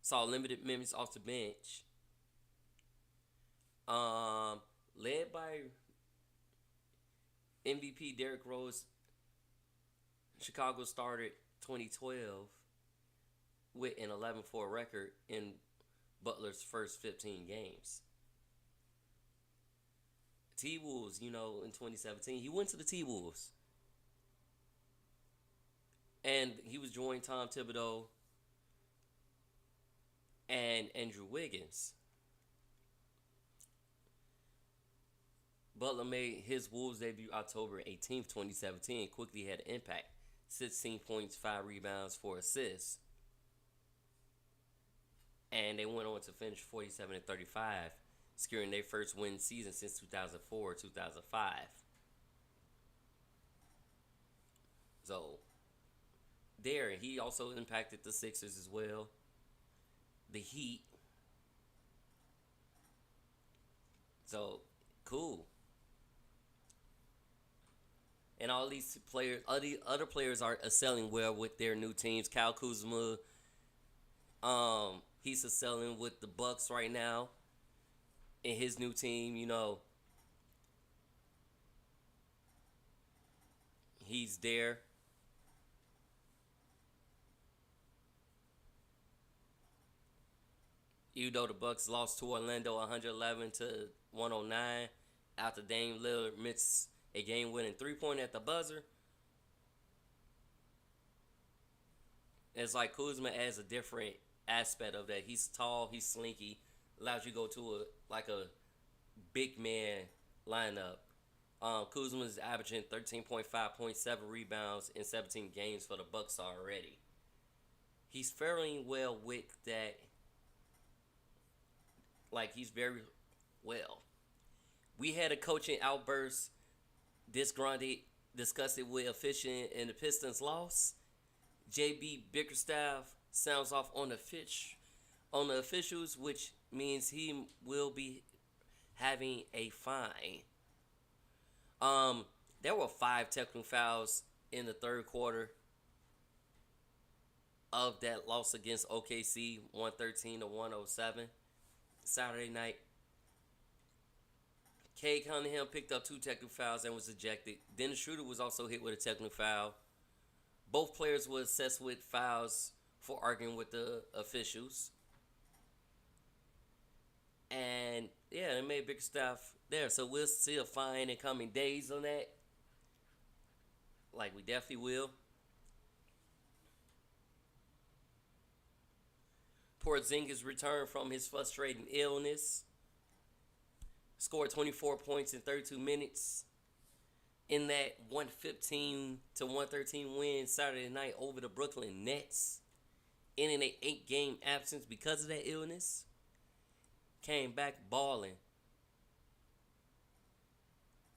Saw limited minutes off the bench. Led by MVP Derrick Rose, Chicago started 2012 with an 11-4 record in Butler's first 15 games. T-Wolves, in 2017, he went to the T-Wolves. And he was joined Tom Thibodeau and Andrew Wiggins. Butler made his Wolves debut October 18th, 2017. Quickly had an impact. 16 points, 5 rebounds, 4 assists. And they went on to finish 47-35, securing their first win season since 2004-2005. So, there, he also impacted the Sixers as well. The Heat. So, cool. And all these players, other players are excelling well with their new teams. Kyle Kuzma, he's excelling with the Bucks right now in his new team. He's there. Even though the Bucks lost to Orlando 111-109 after Dame Lillard missed a game-winning three-pointer at the buzzer. It's like Kuzma adds a different aspect of that. He's tall, he's slinky, allows you to go to a big man lineup. Kuzma is averaging 13.5 points, 7 rebounds in 17 games for the Bucks already. He's faring well with that. Like, he's very well. We had a coaching outburst, disgusted with officiating in the Pistons loss. JB Bickerstaff sounds off on the officials, which means he will be having a fine. There were 5 technical fouls in the third quarter of that loss against OKC, 113-107. Saturday night. Cade Cunningham picked up 2 technical fouls and was ejected. Dennis Schroeder was also hit with a technical foul. Both players were assessed with fouls for arguing with the officials. Yeah, they made bigger stuff there. So we'll see a fine in coming days on that. Like, we definitely will. Porzingis returned from his frustrating illness. Scored 24 points in 32 minutes in that 115 to 113 win Saturday night over the Brooklyn Nets. Ending an 8-game absence because of that illness. Came back balling.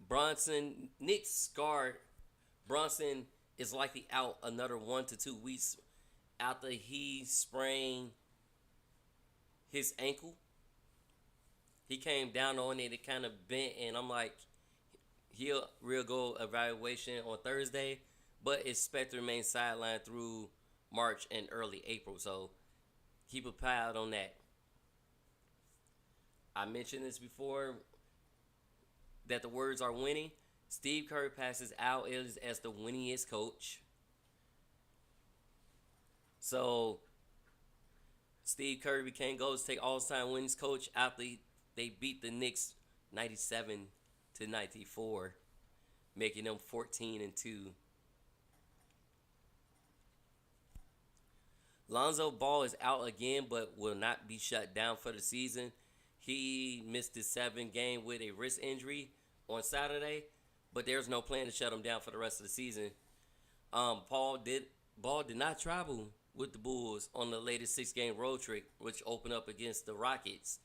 Bronson, Knicks guard Bronson is likely out another 1 to 2 weeks after he sprained his ankle. He came down on it, it kind of bent, and I'm like, he'll go evaluation on Thursday, but expect to remain sidelined through March and early April. So keep a pile on that. I mentioned this before that the words are winning. Steve Kerr passes Al Ellis as the winningest coach. So Steve Kerr became Golden State All-Time winningest coach after they beat the Knicks 97 to 94, making them 14-2. Lonzo Ball is out again, but will not be shut down for the season. He missed his 7th game with a wrist injury on Saturday, but there's no plan to shut him down for the rest of the season. Ball did not travel with the Bulls on the latest 6-game road trip, which opened up against the Rockets.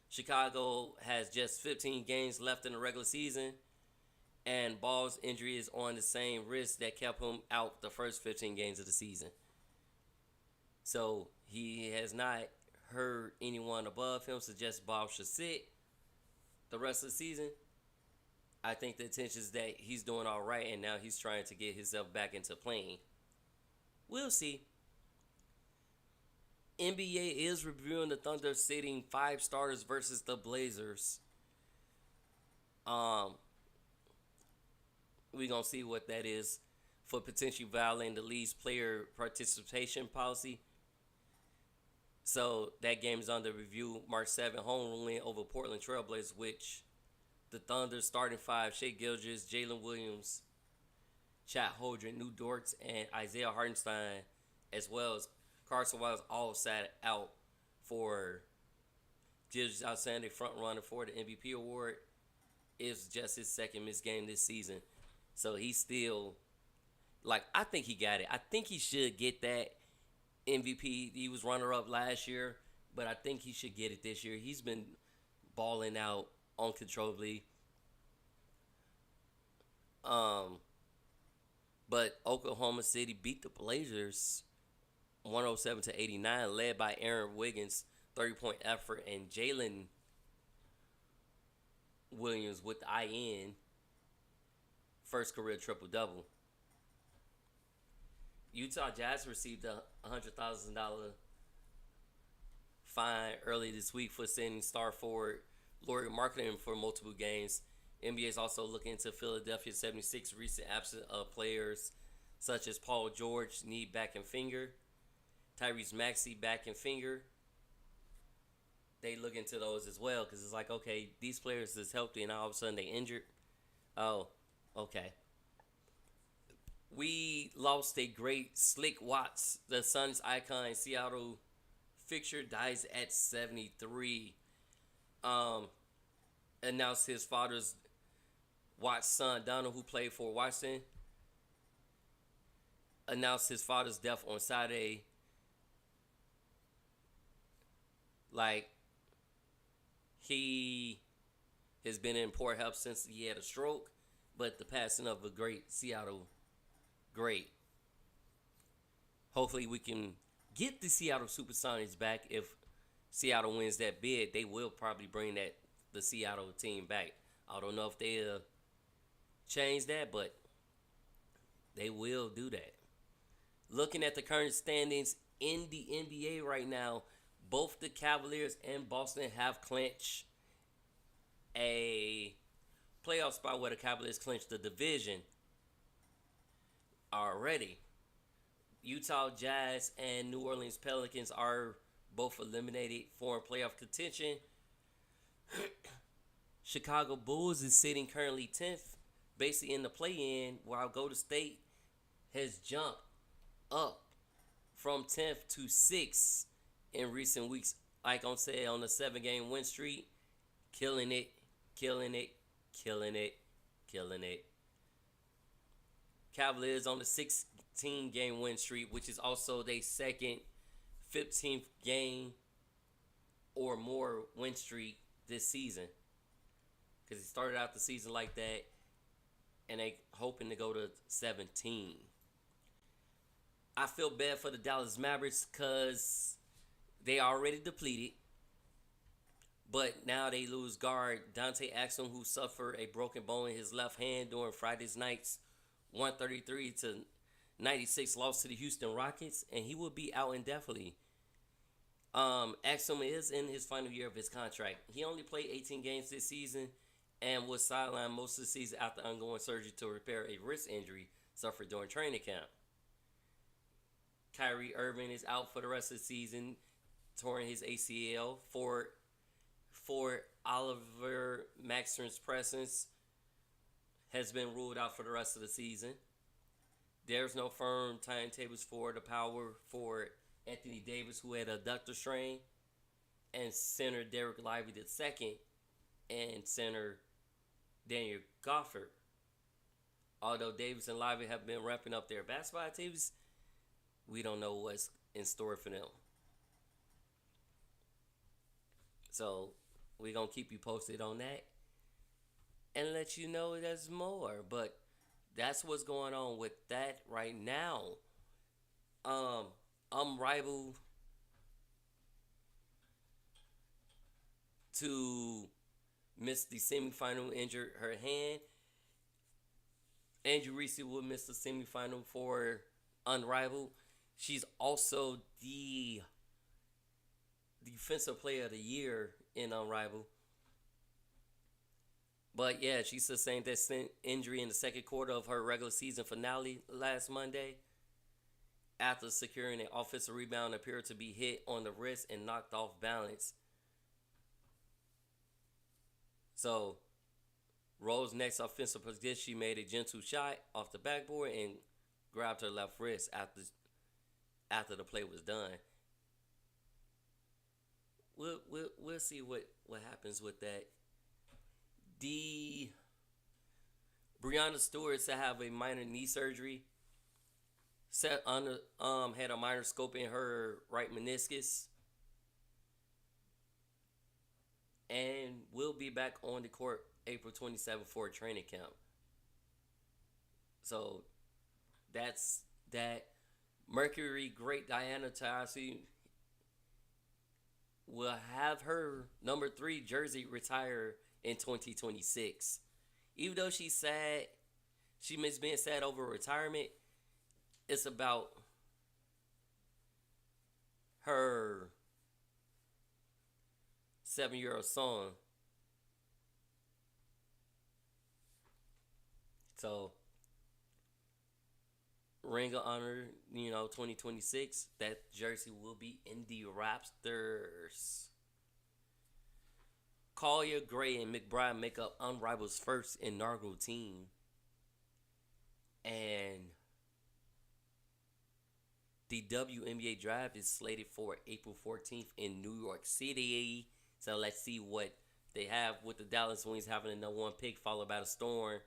Chicago has just 15 games left in the regular season, and Ball's injury is on the same wrist that kept him out the first 15 games of the season. So he has not heard anyone above him suggest Ball should sit the rest of the season. I think the intention is that he's doing all right, and now he's trying to get himself back into playing. We'll see. NBA is reviewing the Thunder sitting 5 starters versus the Blazers. We're going to see what that is for potentially violating the league's player participation policy. So that game is under review. March 7th, home win over Portland Trailblazers, which the Thunder starting 5, Shai Gilgeous, Jalen Williams, Chet Holmgren, New Dortz, and Isaiah Hartenstein, as well as Carson Wentz, all sat out for Gilgeous' outstanding front runner for the MVP award. It's just his 2nd missed game this season. So he's still, I think he got it. I think he should get that MVP. He was runner-up last year, but I think he should get it this year. He's been balling out uncontrollably. But Oklahoma City beat the Blazers 107-89, led by Aaron Wiggins' 30-point effort and Jalen Williams with the IN, first career triple-double. Utah Jazz received a $100,000 fine early this week for sending star forward Lauri Markkanen for multiple games. NBA is also looking into Philadelphia 76 recent absence of players such as Paul George, knee, back, and finger. Tyrese Maxey, back and finger. They look into those as well because it's like, okay, these players is healthy and all of a sudden they injured. Oh, okay. We lost a great Slick Watts, the Suns icon. Seattle fixture dies at 73. Announced his father's Watts' son, Donald, who played for Washington, announced his father's death on Saturday. He has been in poor health since he had a stroke, but the passing of a great Seattle great. Hopefully we can get the Seattle Supersonics back. If Seattle wins that bid, they will probably bring the Seattle team back. I don't know if they'll change that, but they will do that. Looking at the current standings in the NBA right now, both the Cavaliers and Boston have clinched a playoff spot where the Cavaliers clinched the division already. Utah Jazz and New Orleans Pelicans are both eliminated for playoff contention. Chicago Bulls is sitting currently 10th, basically in the play-in, while Golden State has jumped up from 10th to 6th in recent weeks. Like I said, on a 7-game win streak, killing it, killing it, killing it, killing it. Cavaliers on the 16-game win streak, which is also their second 15th game or more win streak this season. Because it started out the season like that, and they hoping to go to 17. I feel bad for the Dallas Mavericks because they already depleted. But now they lose guard Dante Axel, who suffered a broken bone in his left hand during Friday's night's 133-96 loss to the Houston Rockets, and he will be out indefinitely. Axel is in his final year of his contract. He only played 18 games this season and was sidelined most of the season after undergoing surgery to repair a wrist injury suffered during training camp. Kyrie Irving is out for the rest of the season, torn his ACL. For Oliver Maxson's presence has been ruled out for the rest of the season. There's no firm timetables for the power for Anthony Davis, who had a adductor strain, and center Derek Lively II, and center Daniel Gafford. Although Davis and Lively have been ramping up their basketball activities, we don't know what's in store for them. So we're going to keep you posted on that and let you know there's more. But that's what's going on with that right now. Unrivaled to miss the semifinal, injured her hand. Andrew Reese will miss the semifinal for Unrivaled. She's also the Defensive Player of the Year in Unrivaled. But yeah, she sustained that injury in the second quarter of her regular season finale last Monday after securing an offensive rebound appeared to be hit on the wrist and knocked off balance. So, Rose's next offensive position, she made a gentle shot off the backboard and grabbed her left wrist after the play was done. We'll see what happens with that. Breanna Stewart to have a minor knee surgery. Had a minor scope in her right meniscus, and will be back on the court April 27th for a training camp. So that's that. Mercury great Diana Taurasi will have her number 3 jersey retire in 2026. Even though she's sad, she miss being sad over retirement, it's about her 7-year-old son. So, Ring of Honor, 2026, that jersey will be in the Raptors. Collier, Gray, and McBride make up Unrivaled's first inaugural team. And the WNBA draft is slated for April 14th in New York City. So let's see what they have with the Dallas Wings having the number 1 pick, followed by the Storm.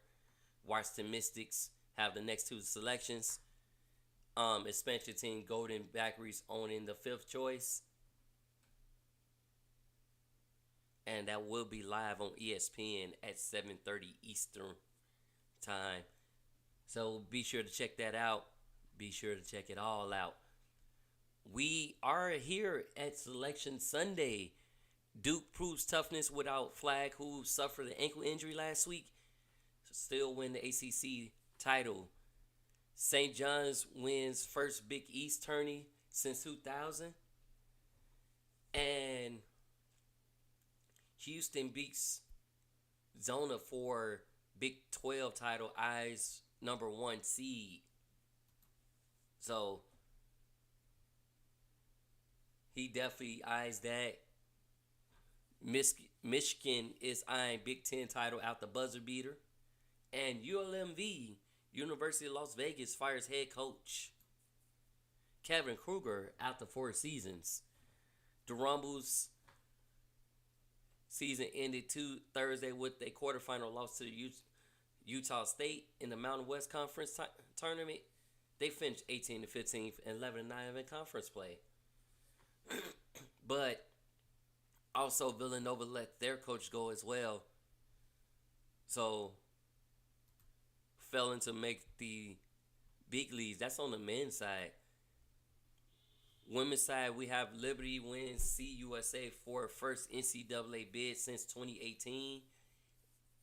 Washington Mystics have the next 2 selections. Expansion team Golden Backeries owning the 5th choice. And that will be live on ESPN at 7:30 Eastern time. So be sure to check that out. Be sure to check it all out. We are here at Selection Sunday. Duke proves toughness without Flag, who suffered an ankle injury last week, still win the ACC title. St. John's wins first Big East tourney since 2000. And Houston beats Zona for Big 12 title, eyes number 1 seed. So he definitely eyes that. Michigan is eyeing Big Ten title out the buzzer beater. And ULMV, University of Las Vegas, fires head coach Kevin Kruger after 4 seasons. The Rumbles season ended Thursday with a quarterfinal loss to Utah State in the Mountain West Conference tournament. They finished 18-15 and 11-9 in conference play. But also Villanova let their coach go as well. So failing to make the big leagues. That's on the men's side. Women's side, we have Liberty wins CUSA for first NCAA bid since 2018.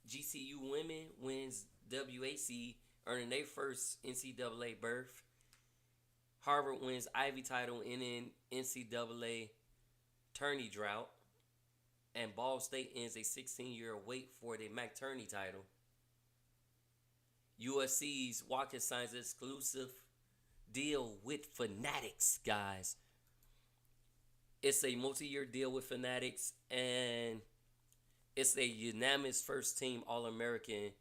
GCU women wins WAC, earning their first NCAA berth. Harvard wins Ivy title in an NCAA tourney drought. And Ball State ends a 16-year wait for the McTurney title. USC's Watkins signs exclusive deal with Fanatics, guys. It's a multi-year deal with Fanatics, and it's a unanimous first-team All-American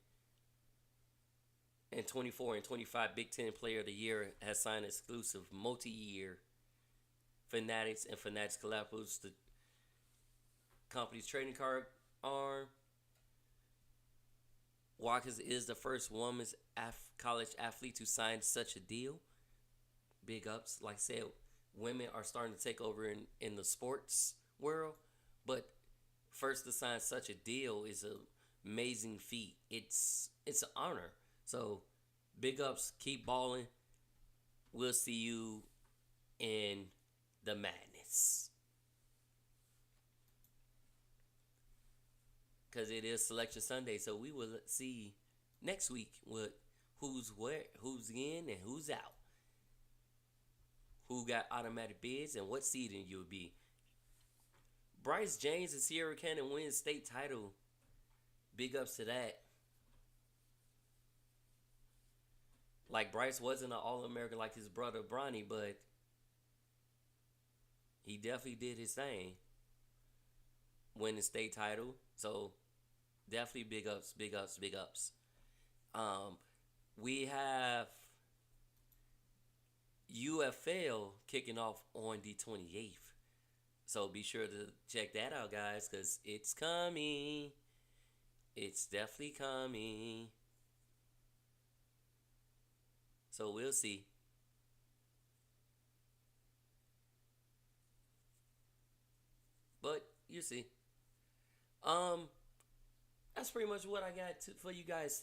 and 24 and 25 Big Ten Player of the Year has signed exclusive multi-year Fanatics and Fanatics collaborations. The company's trading card arm. Watkins is the first women's college athlete to sign such a deal. Big ups. Like I said, women are starting to take over in the sports world. But first to sign such a deal is an amazing feat. It's an honor. So big ups. Keep balling. We'll see you in the madness. Because it is Selection Sunday, so we will see next week what who's where, who's in, and who's out. Who got automatic bids and what seeding you'll be. Bryce James and Sierra Cannon wins state title. Big ups to that. Like, Bryce wasn't an All-American like his brother Bronny, but he definitely did his thing. Win the state title. So definitely big ups, big ups, big ups. We have UFL kicking off on the 28th. So be sure to check that out, guys, because it's coming. It's definitely coming. So we'll see. But you see. That's pretty much what I got for you guys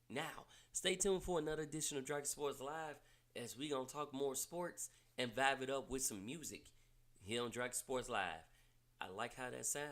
now. Stay tuned for another edition of Dragon Sports Live as we gonna talk more sports and vibe it up with some music here on Dragon Sports Live. I like how that sounds.